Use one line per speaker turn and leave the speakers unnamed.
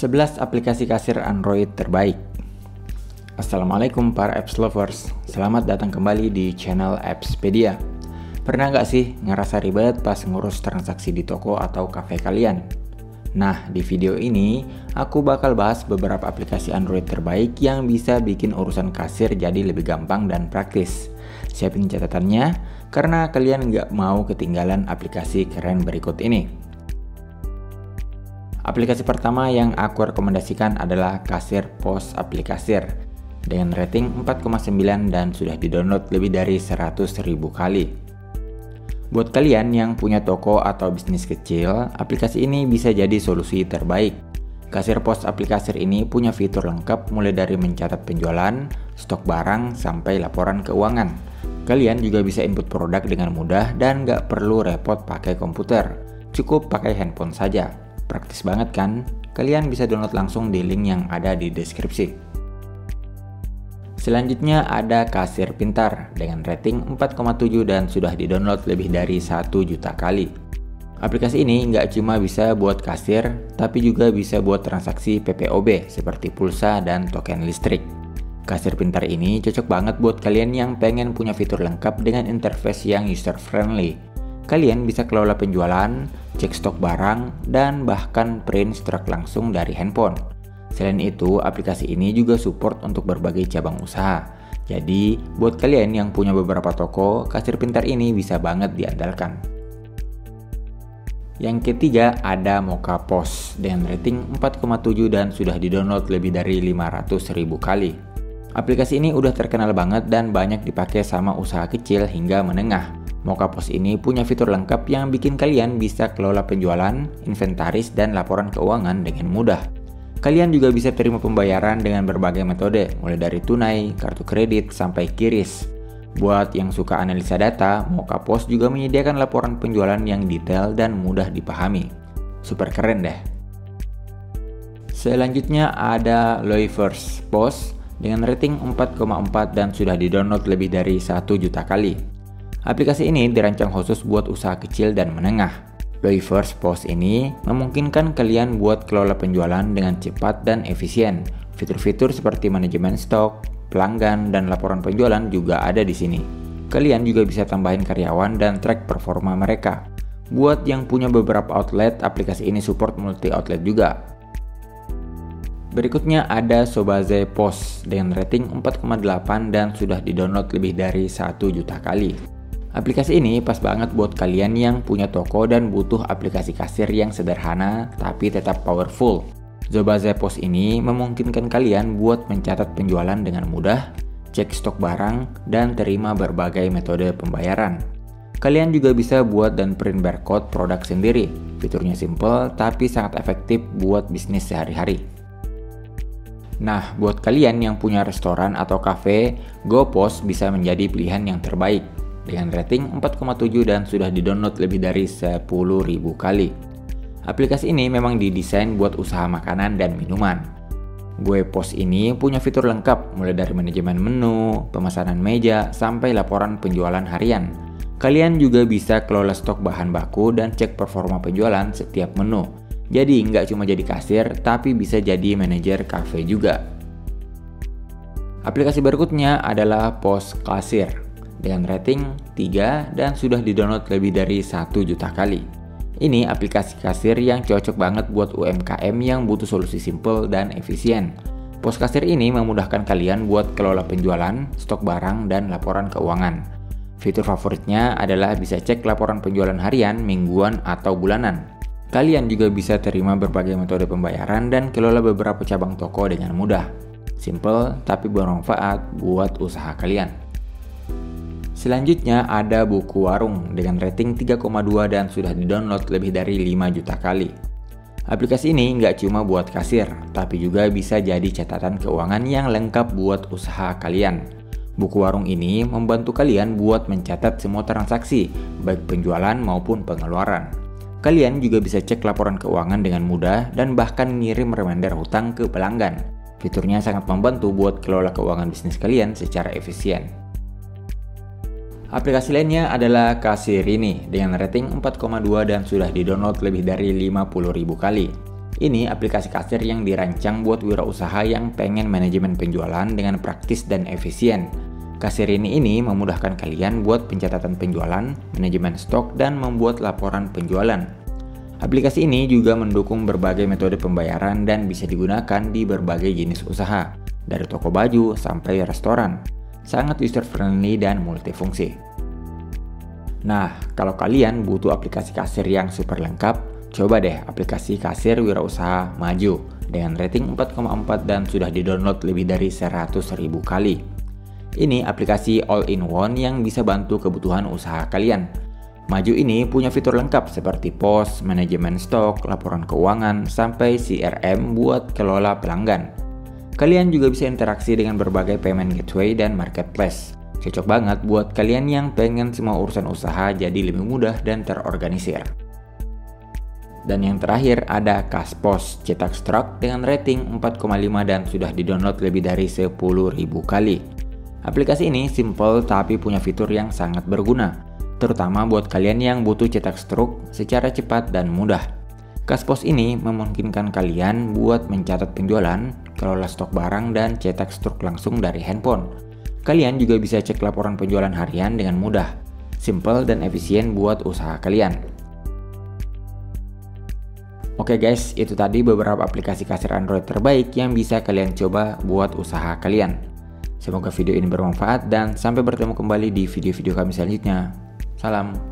11 aplikasi kasir Android terbaik. Assalamualaikum para apps lovers, selamat datang kembali di channel Appspedia. Pernah nggak sih ngerasa ribet pas ngurus transaksi di toko atau kafe kalian? Nah, di video ini aku bakal bahas beberapa aplikasi Android terbaik yang bisa bikin urusan kasir jadi lebih gampang dan praktis. Siapin catatannya, karena kalian nggak mau ketinggalan aplikasi keren berikut ini. Aplikasi pertama yang aku rekomendasikan adalah Kasir Pos Aplikasir dengan rating 4,9 dan sudah didownload lebih dari 100.000 kali. Buat kalian yang punya toko atau bisnis kecil, aplikasi ini bisa jadi solusi terbaik. Kasir Pos Aplikasir ini punya fitur lengkap mulai dari mencatat penjualan, stok barang, sampai laporan keuangan. Kalian juga bisa input produk dengan mudah dan nggak perlu repot pakai komputer, cukup pakai handphone saja. Praktis banget kan? Kalian bisa download langsung di link yang ada di deskripsi. Selanjutnya ada Kasir Pintar dengan rating 4,7 dan sudah didownload lebih dari 1 juta kali. Aplikasi ini nggak cuma bisa buat kasir, tapi juga bisa buat transaksi PPOB seperti pulsa dan token listrik. Kasir Pintar ini cocok banget buat kalian yang pengen punya fitur lengkap dengan interface yang user-friendly. Kalian bisa kelola penjualan, cek stok barang, dan bahkan print stok langsung dari handphone. Selain itu, aplikasi ini juga support untuk berbagai cabang usaha. Jadi, buat kalian yang punya beberapa toko, Kasir Pintar ini bisa banget diandalkan. Yang ketiga ada Moka Pos dengan rating 4,7 dan sudah didownload lebih dari 500.000 kali. Aplikasi ini udah terkenal banget dan banyak dipakai sama usaha kecil hingga menengah. Moka Pos ini punya fitur lengkap yang bikin kalian bisa kelola penjualan, inventaris, dan laporan keuangan dengan mudah. Kalian juga bisa terima pembayaran dengan berbagai metode, mulai dari tunai, kartu kredit, sampai QRIS. Buat yang suka analisa data, Moka Pos juga menyediakan laporan penjualan yang detail dan mudah dipahami. Super keren deh. Selanjutnya ada Loivers Pos dengan rating 4,4 dan sudah didownload lebih dari 1 juta kali. Aplikasi ini dirancang khusus buat usaha kecil dan menengah. Loivers Pos ini memungkinkan kalian buat kelola penjualan dengan cepat dan efisien. Fitur-fitur seperti manajemen stok, pelanggan, dan laporan penjualan juga ada di sini. Kalian juga bisa tambahin karyawan dan track performa mereka. Buat yang punya beberapa outlet, aplikasi ini support multi outlet juga. Berikutnya ada Sobaze Pos dengan rating 4,8 dan sudah didownload lebih dari 1 juta kali. Aplikasi ini pas banget buat kalian yang punya toko dan butuh aplikasi kasir yang sederhana tapi tetap powerful. Sobaze Pos ini memungkinkan kalian buat mencatat penjualan dengan mudah, cek stok barang, dan terima berbagai metode pembayaran. Kalian juga bisa buat dan print barcode produk sendiri. Fiturnya simple tapi sangat efektif buat bisnis sehari-hari. Nah, buat kalian yang punya restoran atau kafe, GoPos bisa menjadi pilihan yang terbaik. Dengan rating 4,7 dan sudah didownload lebih dari 10.000 kali. Aplikasi ini memang didesain buat usaha makanan dan minuman. GoPos ini punya fitur lengkap mulai dari manajemen menu, pemesanan meja, sampai laporan penjualan harian. Kalian juga bisa kelola stok bahan baku dan cek performa penjualan setiap menu. Jadi nggak cuma jadi kasir, tapi bisa jadi manajer kafe juga. Aplikasi berikutnya adalah Pos Kasir dengan rating 3 dan sudah didownload lebih dari 1 juta kali. Ini aplikasi kasir yang cocok banget buat UMKM yang butuh solusi simple dan efisien. Pos Kasir ini memudahkan kalian buat kelola penjualan, stok barang, dan laporan keuangan. Fitur favoritnya adalah bisa cek laporan penjualan harian, mingguan, atau bulanan. Kalian juga bisa terima berbagai metode pembayaran dan kelola beberapa cabang toko dengan mudah. Simple tapi bermanfaat buat usaha kalian. Selanjutnya ada Buku Warung dengan rating 3,2 dan sudah didownload lebih dari 5 juta kali. Aplikasi ini nggak cuma buat kasir, tapi juga bisa jadi catatan keuangan yang lengkap buat usaha kalian. Buku Warung ini membantu kalian buat mencatat semua transaksi, baik penjualan maupun pengeluaran. Kalian juga bisa cek laporan keuangan dengan mudah dan bahkan ngirim reminder hutang ke pelanggan. Fiturnya sangat membantu buat kelola keuangan bisnis kalian secara efisien. Aplikasi lainnya adalah Kasirini dengan rating 4,2 dan sudah didownload lebih dari 50.000 kali. Ini aplikasi kasir yang dirancang buat wirausaha yang pengen manajemen penjualan dengan praktis dan efisien. Kasir ini memudahkan kalian buat pencatatan penjualan, manajemen stok, dan membuat laporan penjualan. Aplikasi ini juga mendukung berbagai metode pembayaran dan bisa digunakan di berbagai jenis usaha, dari toko baju sampai restoran. Sangat user-friendly dan multifungsi. Nah, kalau kalian butuh aplikasi kasir yang super lengkap, coba deh aplikasi kasir wirausaha Maju dengan rating 4,4 dan sudah di-download lebih dari 100.000 kali. Ini aplikasi all-in-one yang bisa bantu kebutuhan usaha kalian. Maju ini punya fitur lengkap seperti pos, manajemen stok, laporan keuangan, sampai CRM buat kelola pelanggan. Kalian juga bisa interaksi dengan berbagai payment gateway dan marketplace. Cocok banget buat kalian yang pengen semua urusan usaha jadi lebih mudah dan terorganisir. Dan yang terakhir ada Kaspos cetak stok dengan rating 4,5 dan sudah di-download lebih dari 10.000 kali. Aplikasi ini simple tapi punya fitur yang sangat berguna, terutama buat kalian yang butuh cetak stok secara cepat dan mudah. Kaspos ini memungkinkan kalian buat mencatat penjualan, kelola stok barang, dan cetak stok langsung dari handphone. Kalian juga bisa cek laporan penjualan harian dengan mudah, simple dan efisien buat usaha kalian. Oke guys, itu tadi beberapa aplikasi kasir Android terbaik yang bisa kalian coba buat usaha kalian. Semoga video ini bermanfaat dan sampai bertemu kembali di video-video kami selanjutnya. Salam.